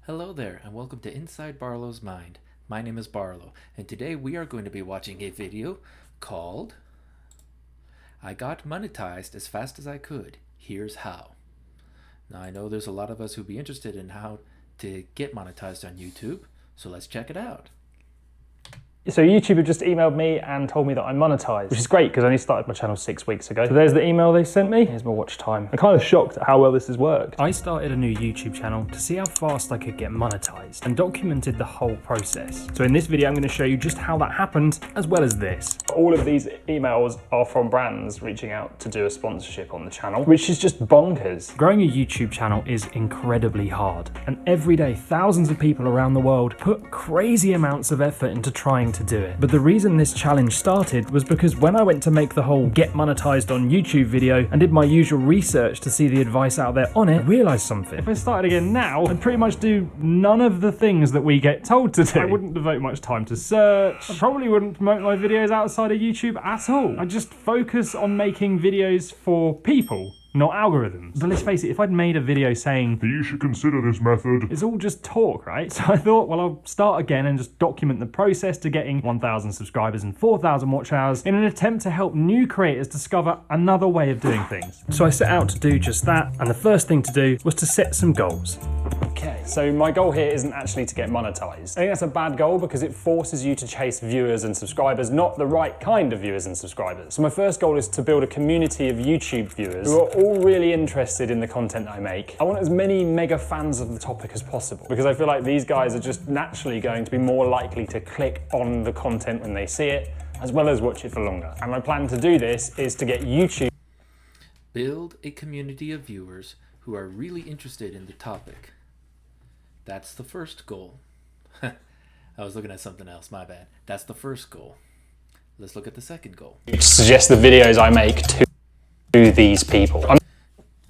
Hello there, and welcome to Inside Barlow's Mind. My name is Barlow, and today we are going to be watching a video called I Got Monetized as Fast as I Could. Here's How. Now, I know there's a lot of us who'd be interested in how to get monetized on YouTube, so let's check it out. So YouTube have just emailed me and told me that I'm monetized, which is great because I only started my channel 6 weeks ago. So there's the email they sent me. Here's my watch time. I'm kind of shocked at how well this has worked. I started a new YouTube channel to see how fast I could get monetized and documented the whole process. So in this video, I'm going to show you just how that happened, as well as this. All of these emails are from brands reaching out to do a sponsorship on the channel, which is just bonkers. Growing a YouTube channel is incredibly hard, and every day thousands of people around the world put crazy amounts of effort into trying to do it. But the reason this challenge started was because when I went to make the whole get monetized on YouTube video and did my usual research to see the advice out there on it, I realized something. If I started again now, I'd pretty much do none of the things that we get told to do. I wouldn't devote much time to search. I probably wouldn't promote my videos outside of YouTube at all. I'd just focus on making videos for people, not algorithms. But let's face it, if I'd made a video saying You should consider this method. it's all just talk, right? So I thought, well, I'll start again and just document the process to getting 1,000 subscribers and 4,000 watch hours in an attempt to help new creators discover another way of doing things. So I set out to do just that, and the first thing to do was to set some goals. Okay, so my goal here isn't actually to get monetized. I think that's a bad goal because it forces you to chase viewers and subscribers, not the right kind of viewers and subscribers. So my first goal is to build a community of YouTube viewers who are all really interested in the content I make. I want as many mega fans of the topic as possible because I feel like these guys are just naturally going to be more likely to click on the content when they see it, as well as watch it for longer. And my plan to do this is to get YouTube. Build a community of viewers who are really interested in the topic. That's the first goal. I was looking at something else, my bad. That's the first goal. Let's look at the second goal. Suggest the videos I make to these people. I'm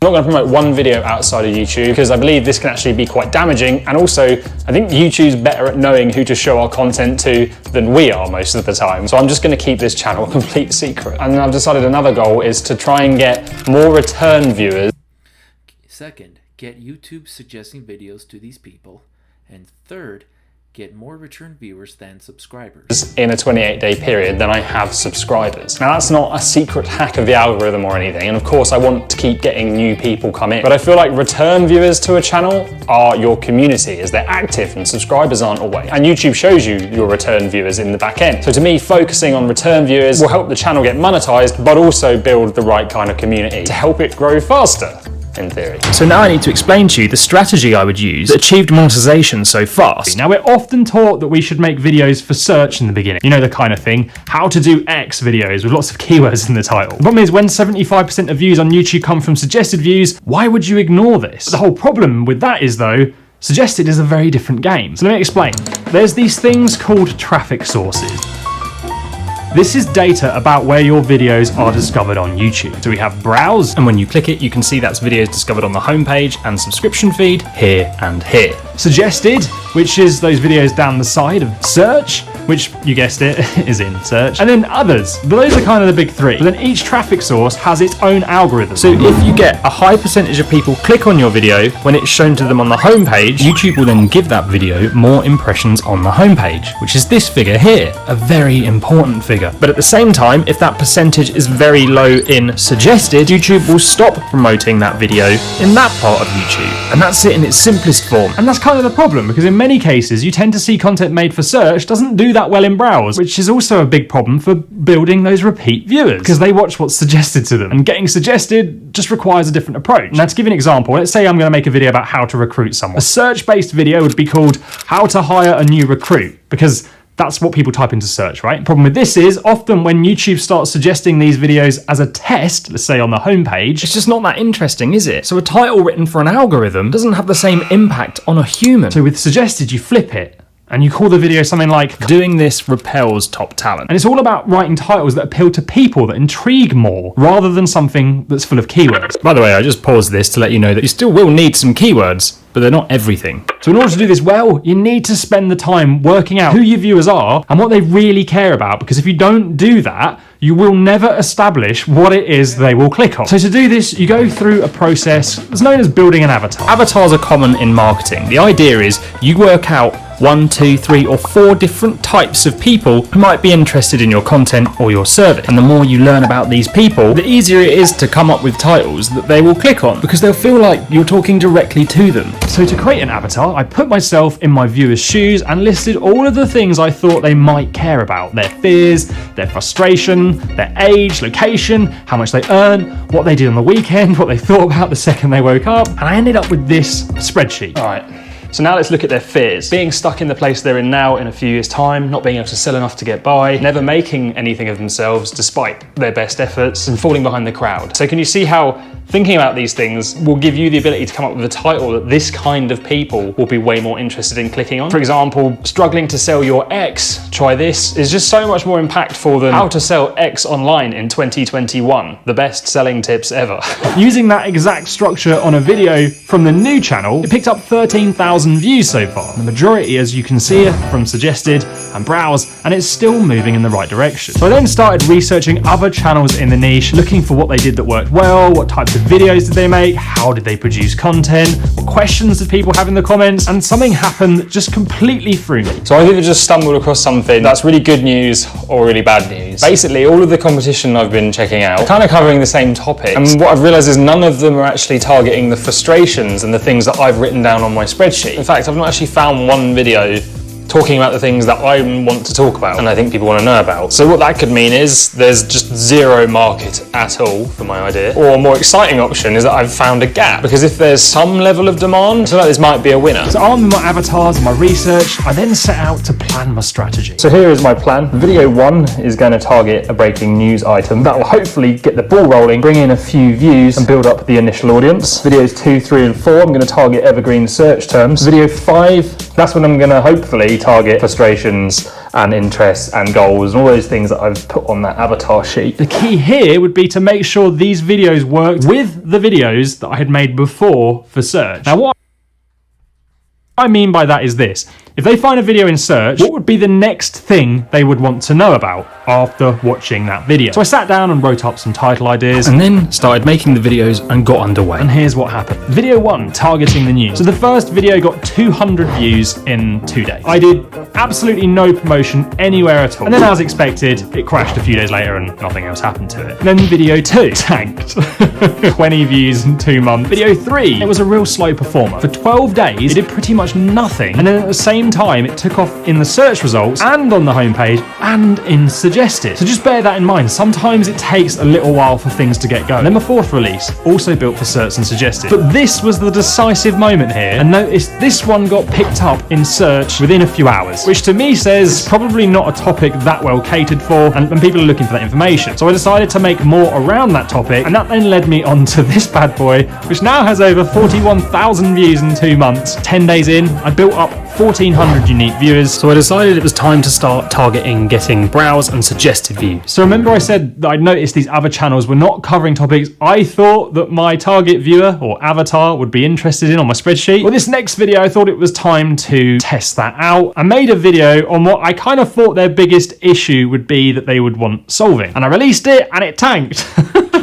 not going to promote one video outside of YouTube because I believe this can actually be quite damaging, and also I think YouTube's better at knowing who to show our content to than we are most of the time. So I'm just going to keep this channel a complete secret. And then I've decided another goal is to try and get more return viewers. Second, get YouTube suggesting videos to these people. And third, get more return viewers than subscribers. In a 28-day period than I have subscribers. Now that's not a secret hack of the algorithm or anything, and of course I want to keep getting new people come in, but I feel like return viewers to a channel are your community as they're active and subscribers aren't always. And YouTube shows you your return viewers in the back end. So to me, focusing on return viewers will help the channel get monetized, but also build the right kind of community to help it grow faster. In theory. So now I need to explain to you the strategy I would use that achieved monetization so fast. Now we're often taught that we should make videos for search in the beginning. You know, the kind of thing, how to do X videos with lots of keywords in the title. The problem is when 75% of views on YouTube come from suggested views, why would you ignore this? The whole problem with that is though, suggested is a very different game. So let me explain. There's these things called traffic sources. This is data about where your videos are discovered on YouTube. So we have browse, and when you click it, you can see that's videos discovered on the homepage and subscription feed here and here. Suggested, which is those videos down the side of search, which you guessed it, is in search. And then others, but those are kind of the big three. But then each traffic source has its own algorithm. So if you get a high percentage of people click on your video when it's shown to them on the homepage, YouTube will then give that video more impressions on the homepage, which is this figure here, a very important figure. But at the same time, if that percentage is very low in suggested, YouTube will stop promoting that video in that part of YouTube. And that's it in its simplest form. And that's kind of the problem, because in many cases, you tend to see content made for search doesn't do that well in browse, which is also a big problem for building those repeat viewers, because they watch what's suggested to them. And getting suggested just requires a different approach. Now, to give you an example, let's say I'm going to make a video about how to recruit someone. A search-based video would be called How to Hire a New Recruit, because that's what people type into search, right? The problem with this is often when YouTube starts suggesting these videos as a test, let's say on the homepage, it's just not that interesting, is it? So a title written for an algorithm doesn't have the same impact on a human. So with suggested, you flip it and you call the video something like "Doing This Repels Top Talent." And it's all about writing titles that appeal to people, that intrigue more, rather than something that's full of keywords. By the way, I just paused this to let you know that you still will need some keywords, but they're not everything. So in order to do this well, you need to spend the time working out who your viewers are and what they really care about, because if you don't do that, you will never establish what it is they will click on. So to do this, you go through a process that's known as building an avatar. Avatars are common in marketing. The idea is you work out 1, 2, 3, or 4 different types of people who might be interested in your content or your service. And the more you learn about these people, the easier it is to come up with titles that they will click on, because they'll feel like you're talking directly to them. So to create an avatar, I put myself in my viewers' shoes and listed all of the things I thought they might care about: their fears, their frustration, their age, location, how much they earn, what they did on the weekend, what they thought about the second they woke up, and I ended up with this spreadsheet. All right. So now let's look at their fears. Being stuck in the place they're in now in a few years' time, not being able to sell enough to get by, never making anything of themselves despite their best efforts, and falling behind the crowd. So can you see how thinking about these things will give you the ability to come up with a title that this kind of people will be way more interested in clicking on? For example, struggling to sell your X, try this, is just so much more impactful than how to sell X online in 2021, the best selling tips ever. Using that exact structure on a video from the new channel, it picked up 13,000 views so far. The majority, as you can see, are from suggested and browse, and it's still moving in the right direction. So I then started researching other channels in the niche, looking for what they did that worked well, what types of videos did they make, how did they produce content, what questions did people have in the comments, and something happened that just completely threw me. So I've either just stumbled across something that's really good news or really bad news. Basically, all of the competition I've been checking out are kind of covering the same topics, and what I've realized is none of them are actually targeting the frustrations and the things that I've written down on my spreadsheet. In fact, I've not actually found one video talking about the things that I want to talk about and I think people want to know about. So what that could mean is there's just zero market at all for my idea. Or a more exciting option is that I've found a gap, because if there's some level of demand, I feel like this might be a winner. So armed with my avatars and my research, I then set out to plan my strategy. So here is my plan. Video 1 is going to target a breaking news item that will hopefully get the ball rolling, bring in a few views and build up the initial audience. Videos 2, 3 and 4, I'm going to target evergreen search terms. Video 5, that's when I'm going to hopefully target frustrations and interests and goals and all those things that I've put on that avatar sheet. The key here would be to make sure these videos worked with the videos that I had made before for search. Now what I mean by that is this: if they find a video in search, what would be the next thing they would want to know about after watching that video? So I sat down and wrote up some title ideas and then started making the videos and got underway. And here's what happened. Video 1, targeting the news. So the first video got 200 views in 2 days. I did absolutely no promotion anywhere at all. And then as expected, it crashed a few days later and nothing else happened to it. And then video 2 tanked. 20 views in 2 months. Video 3, it was a real slow performer. For 12 days, it did pretty much nothing. And then at the same time, it took off in the search results and on the homepage and in suggested. So just bear that in mind. Sometimes it takes a little while for things to get going. And then my fourth release, also built for search and suggested. But this was the decisive moment here. And notice this one got picked up in search within a few hours, which to me says it's probably not a topic that well catered for, and people are looking for that information. So I decided to make more around that topic, and that then led me on to this bad boy, which now has over 41,000 views in 2 months. 10 days in, I built up 1,400 unique viewers, so I decided it was time to start targeting getting browse and suggested views. So remember I said that I'd noticed these other channels were not covering topics I thought that my target viewer or avatar would be interested in on my spreadsheet? Well, this next video I thought it was time to test that out. I made a video on what I kind of thought their biggest issue would be that they would want solving, and I released it and it tanked.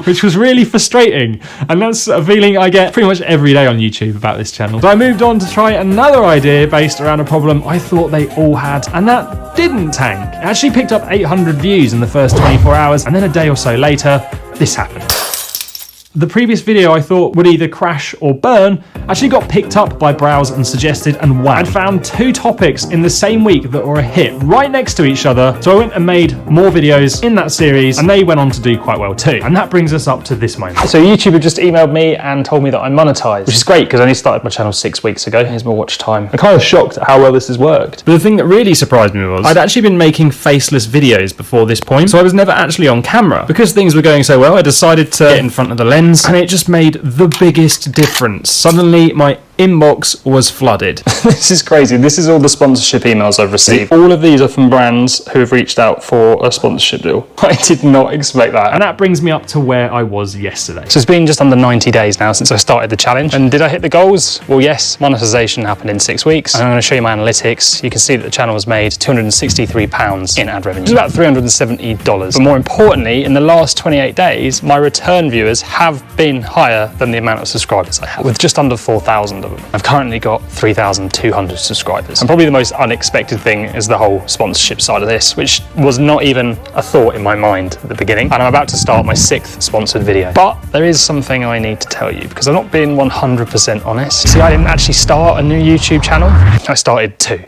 Which was really frustrating, and that's a feeling I get pretty much every day on YouTube about this channel. So I moved on to try another idea based around a problem I thought they all had, and that didn't tank. It actually picked up 800 views in the first 24 hours, and then a day or so later, this happened. The previous video I thought would either crash or burn actually got picked up by browse and suggested, and wow, I'd found 2 topics in the same week that were a hit right next to each other. So I went and made more videos in that series, and they went on to do quite well too. And that brings us up to this moment. So YouTube had just emailed me and told me that I'm monetized, which is great because I only started my channel 6 weeks ago. Here's my watch time. I'm kind of shocked at how well this has worked. But the thing that really surprised me was I'd actually been making faceless videos before this point, so I was never actually on camera. Because things were going so well, I decided to get in front of the lens, and it just made the biggest difference. Suddenly my inbox was flooded. This is crazy. This is all the sponsorship emails I've received. All of these are from brands who have reached out for a sponsorship deal. I did not expect that. And that brings me up to where I was yesterday. So it's been just under 90 days now since I started the challenge. And did I hit the goals? Well, yes, monetization happened in 6 weeks. And I'm going to show you my analytics. You can see that the channel has made £263 in ad revenue. It's about $370. But more importantly, in the last 28 days, my return viewers have been higher than the amount of subscribers I have, with just under 4,000 of them. I've currently got 3,200 subscribers. And probably the most unexpected thing is the whole sponsorship side of this, which was not even a thought in my mind at the beginning. And I'm about to start my 6th sponsored video. But there is something I need to tell you, because I'm not being 100% honest. See, I didn't actually start a new YouTube channel. I started 2.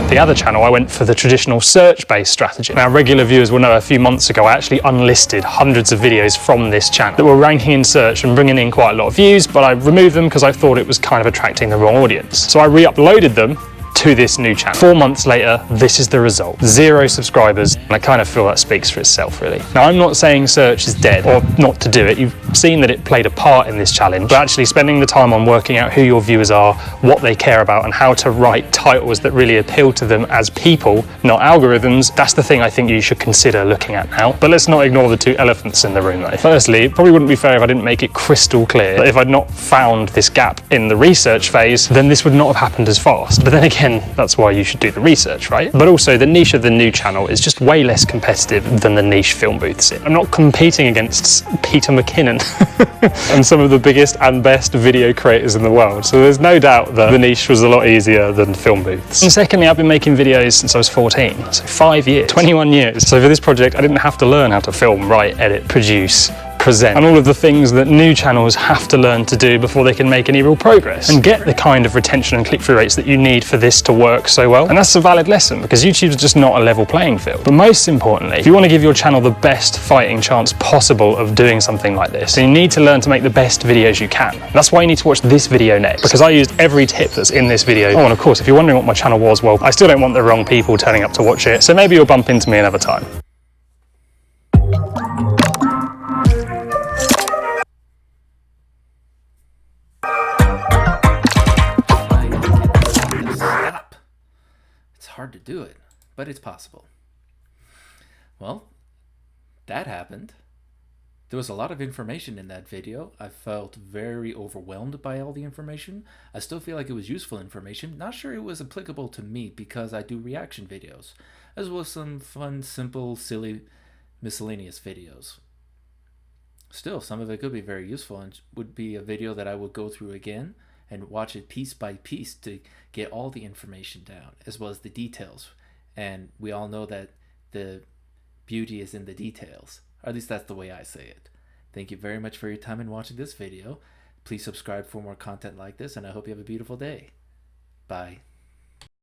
The other channel, I went for the traditional search-based strategy. Now, regular viewers will know a few months ago, I actually unlisted hundreds of videos from this channel that were ranking in search and bringing in quite a lot of views, but I removed them because I thought it was kind of attracting the wrong audience. So I re-uploaded them to this new channel. 4 months later, this is the result. 0 subscribers, and I kind of feel that speaks for itself, really. Now, I'm not saying search is dead or not to do it. You've seen that it played a part in this challenge, but actually spending the time on working out who your viewers are, what they care about, and how to write titles that really appeal to them as people, not algorithms, that's the thing I think you should consider looking at now. But let's not ignore the 2 elephants in the room, though. Firstly, it probably wouldn't be fair if I didn't make it crystal clear that if I'd not found this gap in the research phase, then this would not have happened as fast. But then again, that's why you should do the research, right? But also, the niche of the new channel is just way less competitive than the niche film booths in. I'm not competing against Peter McKinnon and some of the biggest and best video creators in the world. So there's no doubt that the niche was a lot easier than film booths. And secondly, I've been making videos since I was 14. So 5 years, 21 years. So for this project, I didn't have to learn how to film, write, edit, produce, present, and all of the things that new channels have to learn to do before they can make any real progress and get the kind of retention and click-through rates that you need for this to work so well. And that's a valid lesson, because YouTube's just not a level playing field. But most importantly, if you want to give your channel the best fighting chance possible of doing something like this, then you need to learn to make the best videos you can. That's why you need to watch this video next, because I used every tip that's in this video. Oh, and of course, if you're wondering what my channel was, well, I still don't want the wrong people turning up to watch it, so maybe you'll bump into me another time. Hard to do it, but it's possible. Well, that happened. There was a lot of information in that video. I felt very overwhelmed by all the information. I still feel like it was useful information. Not sure it was applicable to me because I do reaction videos, as well as some fun, simple, silly, miscellaneous videos. Still, some of it could be very useful and would be a video that I would go through again and watch it piece by piece to get all the information down, as well as the details. And we all know that the beauty is in the details. Or at least that's the way I say it. Thank you very much for your time in watching this video. Please subscribe for more content like this, and I hope you have a beautiful day. Bye.